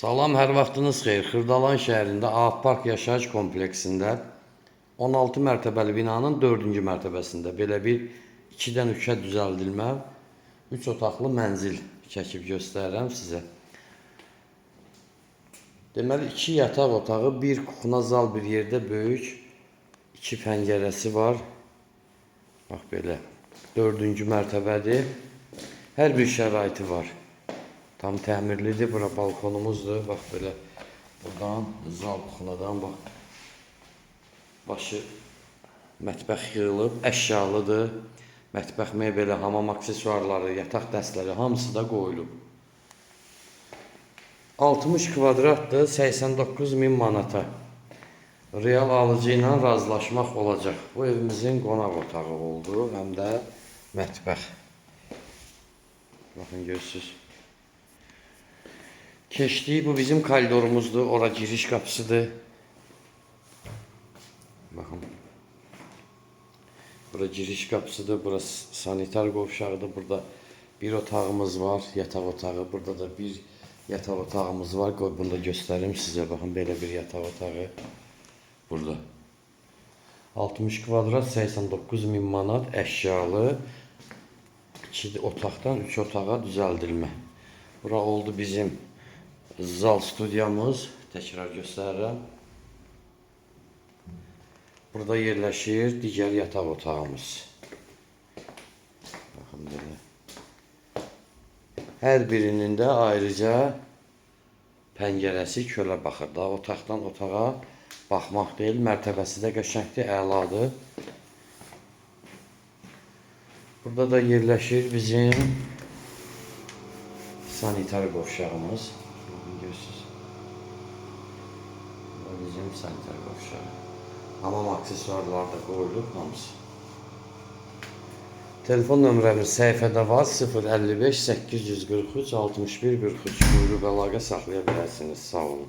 Salam, hər vaxtınız xeyir. Xırdalan şəhərində Ağpark yaşayış kompleksində 16 mərtəbəli binanın 4-cü mərtəbəsində belə bir 2-dən 3-ə düzəldilmə 3 otaqlı mənzil çəkib göstərirəm sizə. Deməli 2 yataq otağı, 1 kuxna zal, bir yerdə böyük 2 pəncərəsi var. Bax belə 4-cü mərtəbədir. Hər bir şəraiti var. Tam təmirlidir. Bura balkonumuzdur. Bax belə buradan zal kuxnadan bax. Başı mətbəx yığılıb, əşyalıdır. Mətbəx mebeli, hamam aksesuarları, yataq dəstləri hamısı da qoyulub. 60 kvadratdır, 89.000 manata. Real alıcı ilə razılaşmaq olacaq. Bu evimizin qonaq otağı oldu, həm də mətbəx. Baxın görürsünüz. Keçdik, bu bizim koridorumuzdur, ora giriş qapısıdır. Baxın. Bura giriş qapısıdır, burası sanitar qovşağıdır. Burada bir otağımız var, yataq otağı. Burada da bir yataq otağımız var. Qoy bunu da göstərim sizə. Baxın, belə bir yataq otağı. Burada. 60 kvadrat, 89.000 manat, əşyalı. 2 otaqdan 3 otağa düzəldilmə. Bura oldu bizim zal studiyamız. Təkrar göstərirəm. Burada yerləşir digər yataq otağımız. Baxın belə. Hər birinin də ayrıca pəncərəsi kölə baxır da. Otaqdan otağa baxmaq deyil, mərtəbəsi də qəşəngdir, əladır. Burada da yerləşir bizim sanitar qovşağımız. Görürsünüz. Bu bizim sanitar qovşağı. Hamam aksesuarlar da qoyulub hamısı. Telefon nömrəmiz səhifədə var. 055 843 61 43. Buyurub əlaqə saxlaya bilərsiniz. Sağ olun.